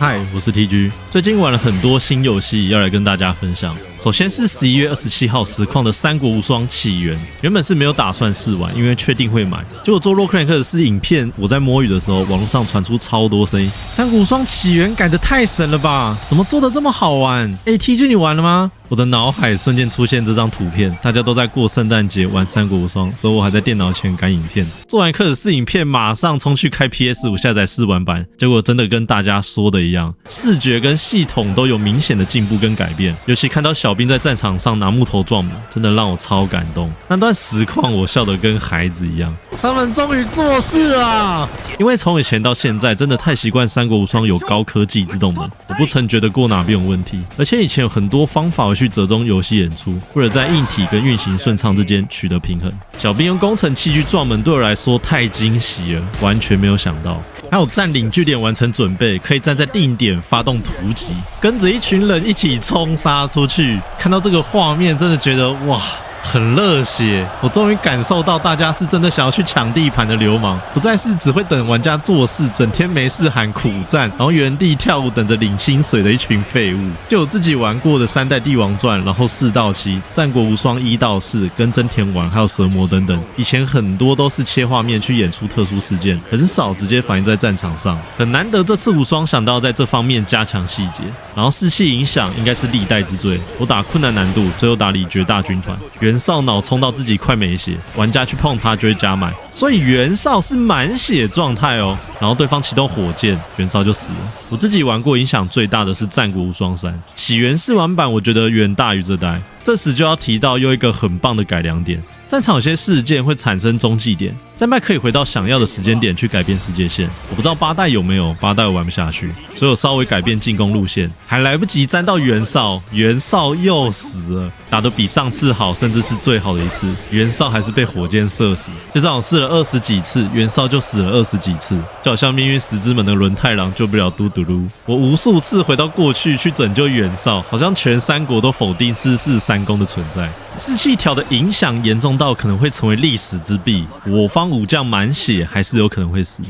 嗨，我是 TG。最近玩了很多新游戏，要来跟大家分享。首先是11月27号实况的《三国无双起源》，原本是没有打算试玩，因为确定会买。结果做洛克人克的是影片，我在摸鱼的时候，网络上传出超多声音。《三国无双起源》改得太神了吧？怎么做得这么好玩？TG 你玩了吗？我的脑海瞬间出现这张图片，大家都在过圣诞节玩三国无双，所以我还在电脑前赶影片。做完克斯影片，马上冲去开 PS5 下载试玩版，结果真的跟大家说的一样，视觉跟系统都有明显的进步跟改变。尤其看到小兵在战场上拿木头撞门，真的让我超感动。那段实况我笑得跟孩子一样，他们终于做事了。因为从以前到现在，真的太习惯三国无双有高科技自动门，我不曾觉得过哪边有问题，而且以前有很多方法去折中游戏演出，为了在硬体跟运行顺畅之间取得平衡。小兵用工程器具撞门对我来说太惊喜了，完全没有想到。还有占领据点完成准备，可以站在定点发动突击，跟着一群人一起冲杀出去。看到这个画面，真的觉得哇，很热血，我终于感受到大家是真的想要去抢地盘的流氓，不再是只会等玩家做事，整天没事喊苦战，然后原地跳舞等着领薪水的一群废物。就有自己玩过的3代帝王传，然后4到7、战国无双1到4，跟真田丸还有蛇魔等等，以前很多都是切画面去演出特殊事件，很少直接反映在战场上。很难得这次无双想到在这方面加强细节，然后士气影响应该是历代之最。我打困难难度，最后打李绝大军团。袁绍脑冲到自己快没血，玩家去碰他就会加满，所以袁绍是满血状态哦。然后对方启动火箭，袁绍就死了。我自己玩过，影响最大的是战国无双3起源试玩版，我觉得远大于这代。这时就要提到又一个很棒的改良点，战场有些事件会产生中继点，战败可以回到想要的时间点去改变世界线。我不知道8代有没有，8代我玩不下去，所以我稍微改变进攻路线，还来不及沾到袁绍，袁绍又死了，打得比上次好，甚至是最好的一次，袁绍还是被火箭射死。就这样试了20几次，袁绍就死了20几次，就好像命运石之门的轮太郎救不了嘟嘟噜。我无数次回到过去去拯救袁绍，好像全三国都否定四世三公的存在。士气条的影响严重到可能会成为历史之弊，我方武将满血还是有可能会死。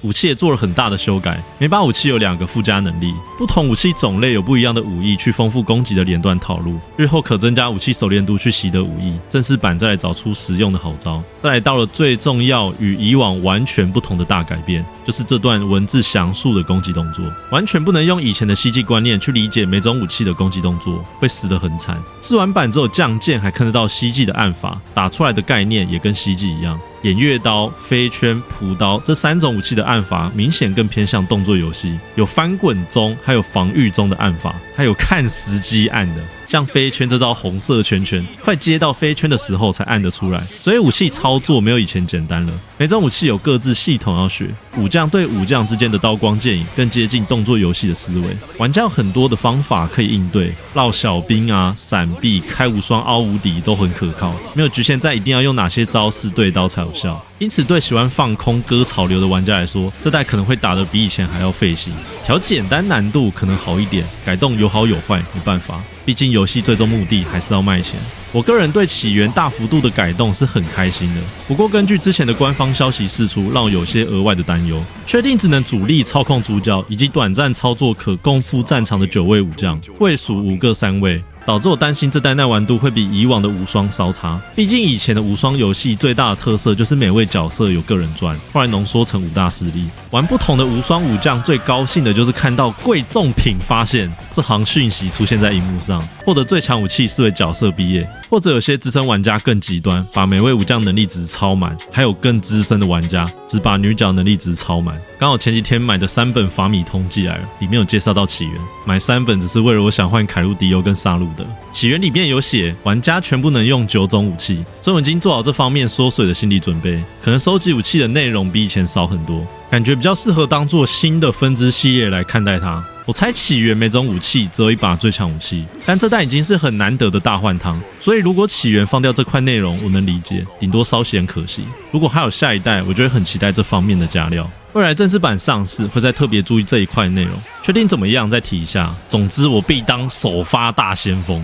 武器也做了很大的修改，每把武器有2个附加能力，不同武器种类有不一样的武艺去丰富攻击的连段套路，日后可增加武器熟练度去习得武艺。正式版再来找出实用的好招。再来到了最重要与以往完全不同的大改变，就是这段文字详述的攻击动作，完全不能用以前的希冀观念去理解每种武器的攻击动作，会死得很惨。试玩版只有降剑还看得到希冀的按法，打出来的概念也跟希冀一样。偃月刀、飞圈、朴刀这3种武器的按法明显更偏向动作游戏，有翻滚中还有防御中的按法，还有看时机按的，像飞圈这招红色圈圈，快接到飞圈的时候才按得出来，所以武器操作没有以前简单了。每种武器有各自系统要学，武将对武将之间的刀光剑影更接近动作游戏的思维，玩家有很多的方法可以应对，绕小兵啊、闪避、开无双、凹无敌都很可靠，没有局限在一定要用哪些招式对刀才有效。因此对喜欢放空割草流的玩家来说，这代可能会打得比以前还要费心。调简单难度可能好一点，改动有好有坏，没办法，毕竟游戏最终目的还是要卖钱。我个人对起源大幅度的改动是很开心的，不过根据之前的官方消息释出，让我有些额外的担忧。确定只能主力操控主角，以及短暂操作可共赴战场的9位武将，位属5个3位，导致我担心这代耐玩度会比以往的无双稍差。毕竟以前的无双游戏最大的特色就是每位角色有个人传，后来浓缩成5大势力。玩不同的无双武将，最高兴的就是看到贵重品发现这行讯息出现在荧幕上，获得最强武器视为角色毕业，或者有些资深玩家更极端，把每位武将能力值超满，还有更资深的玩家只把女角能力值超满。刚好前几天买的3本法米通寄来了，里面有介绍到起源，买3本只是为了我想换凯路迪欧跟萨路的。起源里面有写玩家全部能用9种武器，所以我已经做好这方面缩水的心理准备，可能收集武器的内容比以前少很多，感觉比较适合当做新的分支系列来看待它。我猜起源每种武器只有1把最强武器，但这代已经是很难得的大换汤，所以如果起源放掉这块内容，我能理解，顶多稍显可惜。如果还有下一代，我就会很期待这方面的加料。未来正式版上市会再特别注意这一块内容，确定怎么样再提一下。总之我必当首发大先锋。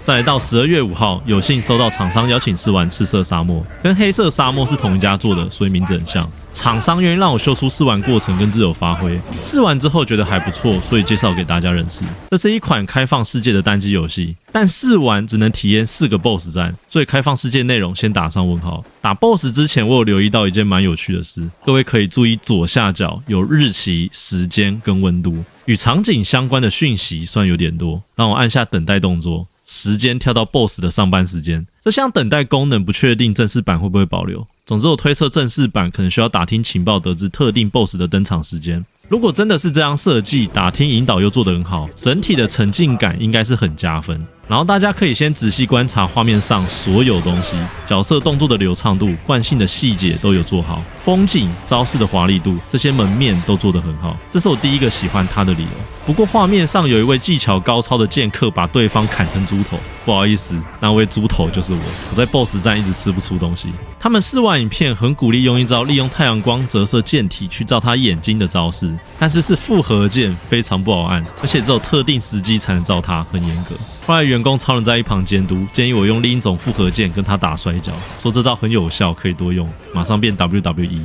再来到12月5号，有幸收到厂商邀请试玩赤色沙漠，跟黑色沙漠是同一家做的，所以名字很像。厂商愿意让我秀出试玩过程跟自由发挥，试完之后觉得还不错，所以介绍给大家认识。这是一款开放世界的单机游戏，但试玩只能体验4个 BOSS 战，所以开放世界内容先打上问号。打 BOSS 之前，我有留意到一件蛮有趣的事，各位可以注意左下角有日期、时间跟温度，与场景相关的讯息算有点多。让我按下等待动作，时间跳到 BOSS 的上班时间。这项等待功能不确定正式版会不会保留。总之，我推测正式版可能需要打听情报，得知特定 BOSS 的登场时间。如果真的是这样设计，打听引导又做得很好，整体的沉浸感应该是很加分。然后大家可以先仔细观察画面上所有东西，角色动作的流畅度、惯性的细节都有做好，风景、招式的华丽度，这些门面都做得很好，这是我第一个喜欢它的理由。不过画面上有一位技巧高超的剑客把对方砍成猪头，不好意思，那位猪头就是我。我在 BOSS 战一直吃不出东西。他们试玩影片很鼓励用一招利用太阳光折射剑体去照他眼睛的招式，但是复合剑，非常不好按，而且只有特定时机才能照他，很严格。后来员工超人在一旁监督，建议我用另一种复合剑跟他打摔跤，说这招很有效，可以多用，马上变 WWE。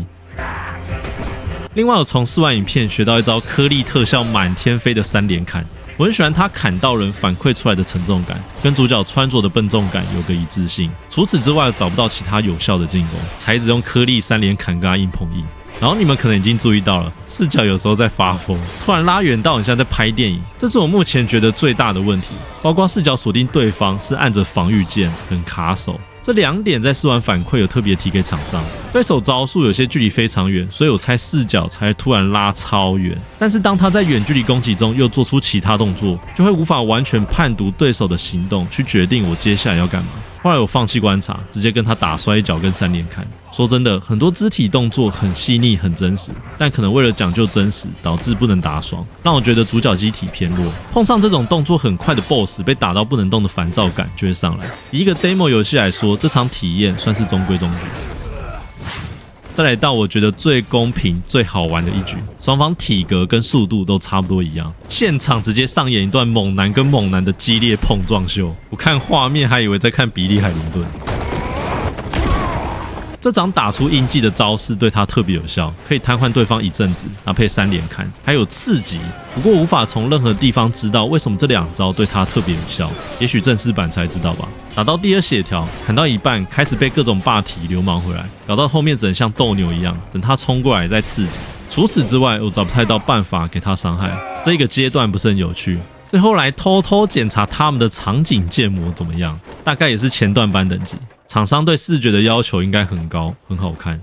另外，我从试玩影片学到一招颗粒特效满天飞的3连砍，我很喜欢他砍到人反馈出来的沉重感，跟主角穿着的笨重感有个一致性。除此之外，找不到其他有效的进攻，才只用颗粒3连砍跟他硬碰硬。然后你们可能已经注意到了，视角有时候在发疯，突然拉远到很像在拍电影，这是我目前觉得最大的问题。包括视角锁定对方是按着防御键，很卡手。这2点在试玩反馈有特别提给厂商，对手招数有些距离非常远，所以我猜视角才突然拉超远。但是当他在远距离攻击中又做出其他动作，就会无法完全判读对手的行动，去决定我接下来要干嘛。后来我放弃观察，直接跟他打摔跤跟3连砍。说真的，很多肢体动作很细腻很真实，但可能为了讲究真实，导致不能打爽，让我觉得主角机体偏弱。碰上这种动作很快的 BOSS， 被打到不能动的烦躁感就会上来。以一个 demo 游戏来说，这场体验算是中规中矩。再来到我觉得最公平、最好玩的一局，双方体格跟速度都差不多一样，现场直接上演一段猛男跟猛男的激烈碰撞秀。我看画面还以为在看比利海灵顿。这掌打出印记的招式对他特别有效，可以瘫痪对方一阵子，搭配3连砍，还有刺击。不过无法从任何地方知道为什么这2招对他特别有效，也许正式版才知道吧。打到第2血条，砍到一半开始被各种霸体流氓回来，搞到后面只能像斗牛一样，等他冲过来再刺激。除此之外，我找不太到办法给他伤害，这个阶段不是很有趣。最后来偷偷检查他们的场景建模怎么样，大概也是前段班等级。厂商对视觉的要求应该很高，很好看。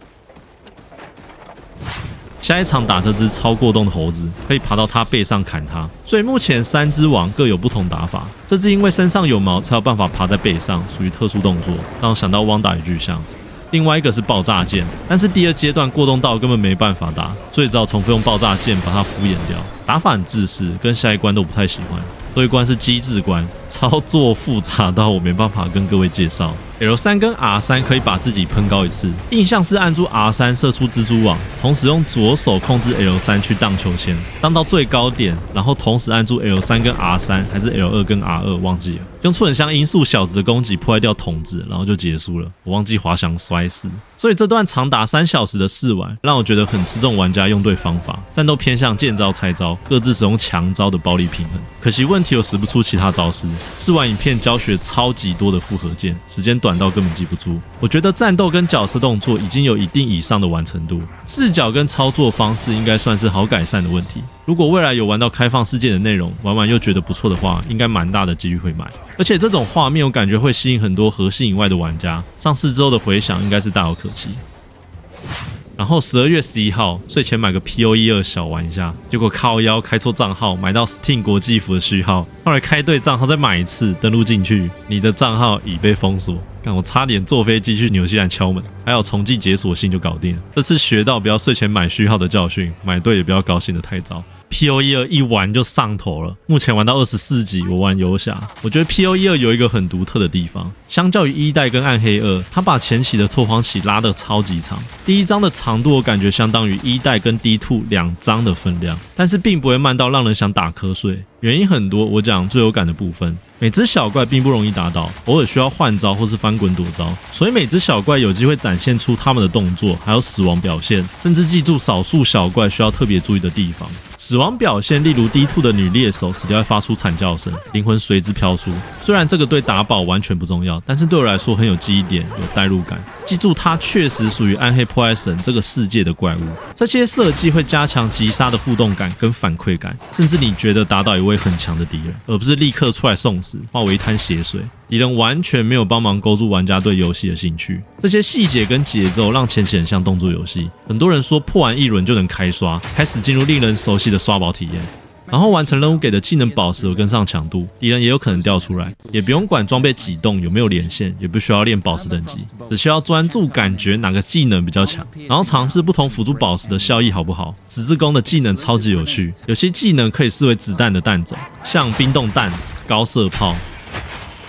下一场打这只超过动的猴子，可以爬到它背上砍它。所以目前3只王各有不同打法。这只因为身上有毛，才有办法爬在背上，属于特殊动作，让我想到汪达与巨像。另外一个是爆炸剑，但是第2阶段过动到根本没办法打，所以只好重复用爆炸剑把它敷衍掉。打法很自私，跟下一关都不太喜欢。最后一关是机制关，操作复杂到我没办法跟各位介绍。L3 跟 R3 可以把自己喷高一次，印象是按住 R3 射出蜘蛛网，同时用左手控制 L3 去荡秋千，荡到最高点，然后同时按住 L3 跟 R3， 还是 L2 跟 R2 忘记了，用出很像音速小子的攻击破坏掉筒子，然后就结束了。我忘记滑翔摔死。所以这段长达3小时的试玩，让我觉得很吃重玩家用对方法，战斗偏向见招拆招，各自使用强招的暴力平衡。可惜问题有使不出其他招式，试玩影片教学超级多的复合键，时间短到根本记不住。我觉得战斗跟角色动作已经有一定以上的完成度，视角跟操作方式应该算是好改善的问题。如果未来有玩到开放世界的内容，玩完又觉得不错的话，应该蛮大的几率会买。而且这种画面我感觉会吸引很多核心以外的玩家，上市之后的回响应该是大有可期。然后12月11号睡前买个 PO12 小玩一下，结果靠腰开错账号，买到 Steam 国际服的序号，后来开对账号再买一次，登录进去，你的账号已被封锁。干，我差点坐飞机去纽西兰敲门，还有重寄解锁信就搞定了。这次学到不要睡前买序号的教训，买对也不要高兴得太早。PoE2 一玩就上头了，目前玩到24级，我玩游侠。我觉得 PoE2 有一个很独特的地方，相较于一代跟暗黑2，它把前期的拓荒期拉得超级长。第一章的长度我感觉相当于一代跟 D2 2章的分量，但是并不会慢到让人想打瞌睡。原因很多，我讲最有感的部分。每只小怪并不容易打倒，偶尔需要换招或是翻滚躲招，所以每只小怪有机会展现出他们的动作，还有死亡表现，甚至记住少数小怪需要特别注意的地方。死亡表现，例如 D2 的女猎手死掉会发出惨叫声，灵魂随之飘出。虽然这个对打宝完全不重要，但是对我来说很有记忆点，有代入感。记住，它确实属于暗黑破坏神这个世界的怪物。这些设计会加强击杀的互动感跟反馈感，甚至你觉得打倒一位很强的敌人，而不是立刻出来送死，化为一滩血水。敌人完全没有帮忙勾住玩家对游戏的兴趣。这些细节跟节奏让前期很像动作游戏。很多人说破完一轮就能开刷，开始进入令人熟悉的刷宝体验。然后完成任务给的技能宝石有跟上强度，敌人也有可能掉出来，也不用管装备启动有没有连线，也不需要练宝石等级，只需要专注感觉哪个技能比较强，然后尝试不同辅助宝石的效益好不好。十字弓的技能超级有趣，有些技能可以视为子弹的弹种，像冰冻弹、高射炮。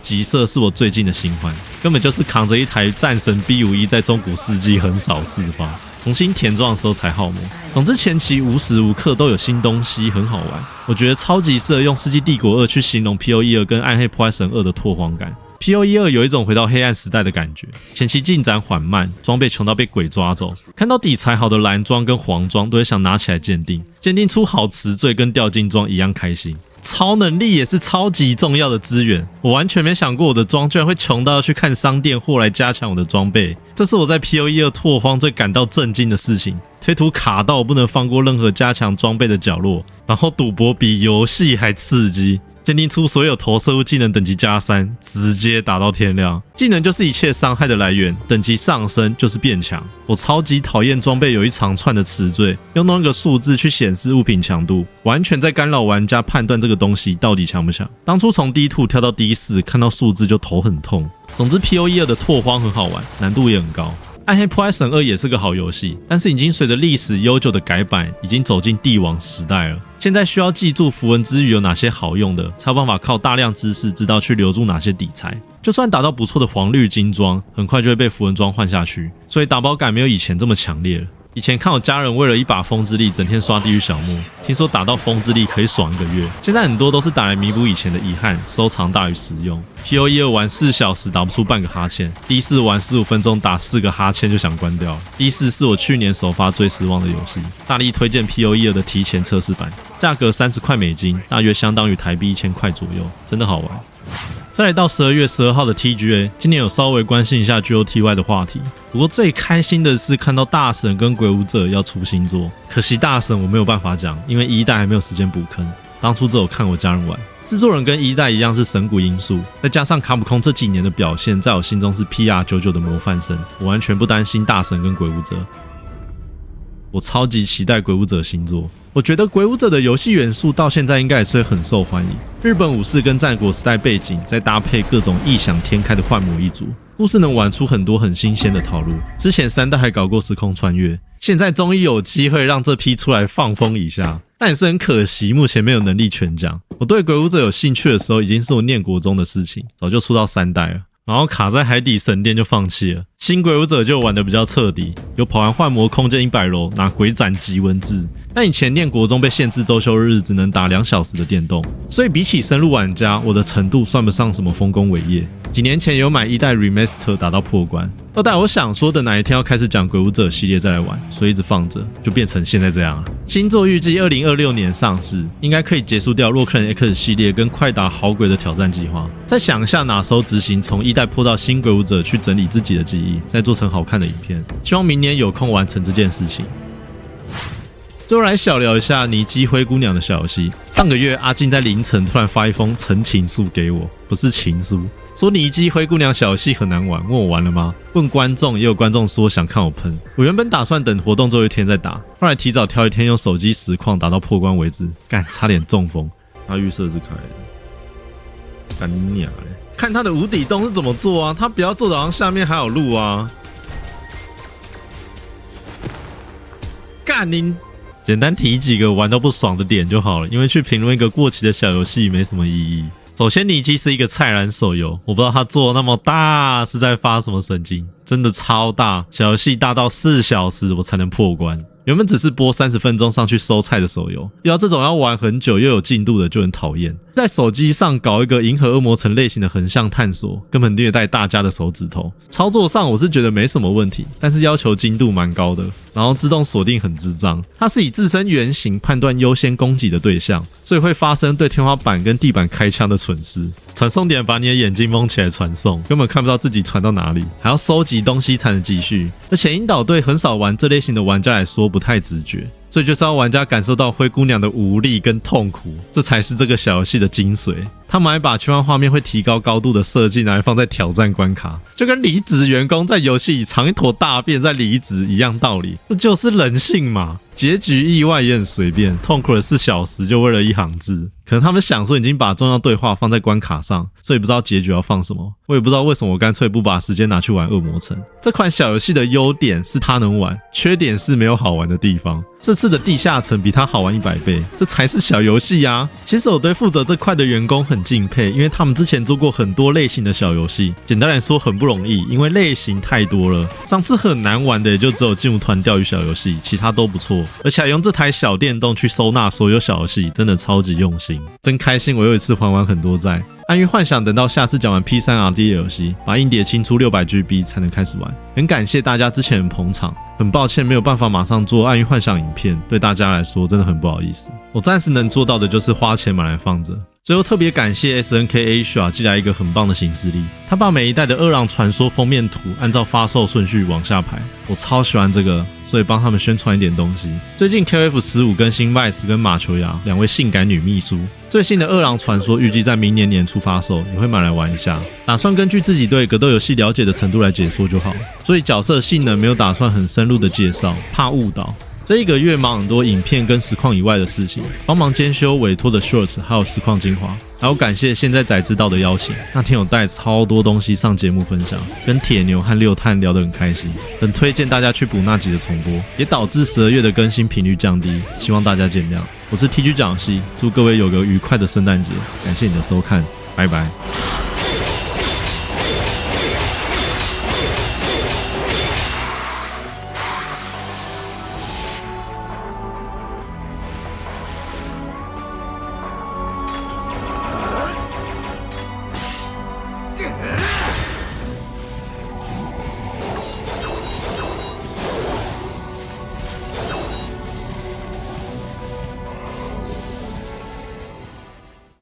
极射是我最近的新欢，根本就是扛着一台战神 B51 在中古世纪横扫四方，重新填装的时候才耗魔。总之前期无时无刻都有新东西，很好玩。我觉得超级适合用世纪帝国2去形容 PoE2 跟暗黑破坏神2的拓荒感。PoE2 有一种回到黑暗时代的感觉，前期进展缓慢，装备穷到被鬼抓走，看到底材好的蓝装跟黄装都会想拿起来鉴定，鉴定出好词缀跟掉金装一样开心。超能力也是超级重要的资源，我完全没想过我的装居然会穷到要去看商店货来加强我的装备，这是我在 PoE2 拓荒最感到震惊的事情。推图卡到我不能放过任何加强装备的角落，然后赌博比游戏还刺激。鉴定出所有投射物技能等级加3，直接打到天亮。技能就是一切伤害的来源，等级上升就是变强。我超级讨厌装备有一长串的词缀，用那个数字去显示物品强度，完全在干扰玩家判断这个东西到底强不强。当初从 D2 跳到 D4， 看到数字就头很痛。总之 PoE2 的拓荒很好玩，难度也很高。暗黑破坏神2也是个好游戏，但是已经随着历史悠久的改版，已经走进帝王时代了。现在需要记住符文之语有哪些好用的，才有办法靠大量知识知道去留住哪些底材。就算打到不错的黄绿金装，很快就会被符文装换下去，所以打宝感没有以前这么强烈了。以前看我家人为了一把风之力整天刷地狱小木，听说打到风之力可以爽1个月，现在很多都是打来弥补以前的遗憾，收藏大于实用。PoE2 玩4小时打不出半个哈欠， D4 玩15分钟打4个哈欠就想关掉。D4 是我去年首发最失望的游戏，大力推荐 PoE2 的提前测试版，价格30块美金，大约相当于台币1000块左右，真的好玩。再来到12月12号的 TGA， 今年有稍微关心一下 GOTY 的话题。不过最开心的是看到大神跟鬼舞者要出新作，可惜大神我没有办法讲，因为一代还没有时间补坑。当初只有看我家人玩，制作人跟一代一样是神谷英树，再加上卡普空这几年的表现，在我心中是 PR99 的模范生，我完全不担心大神跟鬼舞者。我超级期待鬼舞者新作。我觉得鬼舞者的游戏元素到现在应该也是会很受欢迎。日本武士跟战国时代背景，再搭配各种异想天开的幻魔一族，故事能玩出很多很新鲜的套路。之前3代还搞过时空穿越，现在终于有机会让这批出来放风一下，但也是很可惜，目前没有能力全讲。我对鬼舞者有兴趣的时候，已经是我念国中的事情，早就出到3代了。然后卡在海底神殿就放弃了。新鬼舞者就玩得比较彻底，有跑完幻魔空间100楼拿鬼斩级文字，但以前念国中被限制周休日只能打2小时的电动，所以比起深入玩家，我的程度算不上什么丰功伟业。几年前有买1代 Remaster 打到破关，2代我想说等哪一天要开始讲鬼舞者系列再来玩，所以一直放着，就变成现在这样了。新作预计2026年上市，应该可以结束掉洛克人 X 系列跟快打好鬼的挑战计划。再想一下哪时候执行从1代破到新鬼舞者，去整理自己的记忆，再做成好看的影片。希望明年有空完成这件事情。最后来小聊一下尼基灰姑娘的小游戏。上个月阿金在凌晨突然发一封陈情书给我，不是情书，说尼基灰姑娘小游戏很难玩，问我玩了吗？问观众，也有观众说想看我喷。我原本打算等活动最后一天再打，后来提早挑一天用手机实况打到破关为止，干差点中风。他预设是开的，干你娘嘞！看他的无底洞是怎么做啊？他不要做的好像下面还有路啊！干你！简单提几个玩到不爽的点就好了，因为去评论一个过期的小游戏没什么意义。首先，尼基是一个菜篮手游，我不知道他做那么大是在发什么神经，真的超大，小游戏大到4小时我才能破关。原本只是播30分钟上去收菜的手游，遇到这种要玩很久又有进度的就很讨厌。在手机上搞一个银河恶魔城类型的横向探索，根本虐待大家的手指头。操作上我是觉得没什么问题，但是要求精度蛮高的，然后自动锁定很智障。它是以自身原型判断优先攻击的对象，所以会发生对天花板跟地板开枪的蠢事。传送点把你的眼睛蒙起来传送，根本看不到自己传到哪里，还要收集东西才能继续。而且引导对很少玩这类型的玩家来说不太直觉，所以就是要玩家感受到灰姑娘的无力跟痛苦，这才是这个小游戏的精髓。他们还把切换画面会提高高度的设计拿来放在挑战关卡，就跟离职员工在游戏里藏一坨大便在离职一样道理，这就是人性嘛。结局意外也很随便，痛苦了4小时就为了一行字。可能他们想说已经把重要对话放在关卡上，所以不知道结局要放什么。我也不知道为什么我干脆不把时间拿去玩恶魔城。这款小游戏的优点是它能玩，缺点是没有好玩的地方。这次的地下城比它好玩100倍，这才是小游戏啊！其实我对负责这块的员工很敬佩，因为他们之前做过很多类型的小游戏，简单来说很不容易，因为类型太多了。上次很难玩的也就只有劲舞团钓鱼小游戏，其他都不错，而且还用这台小电动去收纳所有小游戏，真的超级用心，真开心！我又一次还完很多债。暗域幻想等到下次讲完 P3RD 的游戏，把硬碟清出600GB 才能开始玩。很感谢大家之前很捧场，很抱歉没有办法马上做暗域幻想影片，对大家来说真的很不好意思。我暂时能做到的就是花钱买来放着。最后特别感谢 SNK Asia 寄来一个很棒的行事历，他把每一代的恶狼传说封面图按照发售顺序往下排，我超喜欢这个，所以帮他们宣传一点东西。最近 KF15 更新 Vice 跟马球雅2位性感女秘书，最新的恶狼传说预计在明年年初发售，也会买来玩一下，打算根据自己对格斗游戏了解的程度来解说就好，所以角色性能没有打算很深入的介绍，怕误导。这1个月忙很多影片跟实况以外的事情，帮忙兼修委托的 Shorts 还有实况精华，还有感谢现在才知道的邀请，那天有带超多东西上节目分享，跟铁牛和六探聊得很开心，很推荐大家去补那集的重播，也导致12月的更新频率降低，希望大家见谅。我是 TG 讲戏，祝各位有个愉快的圣诞节，感谢你的收看，拜拜。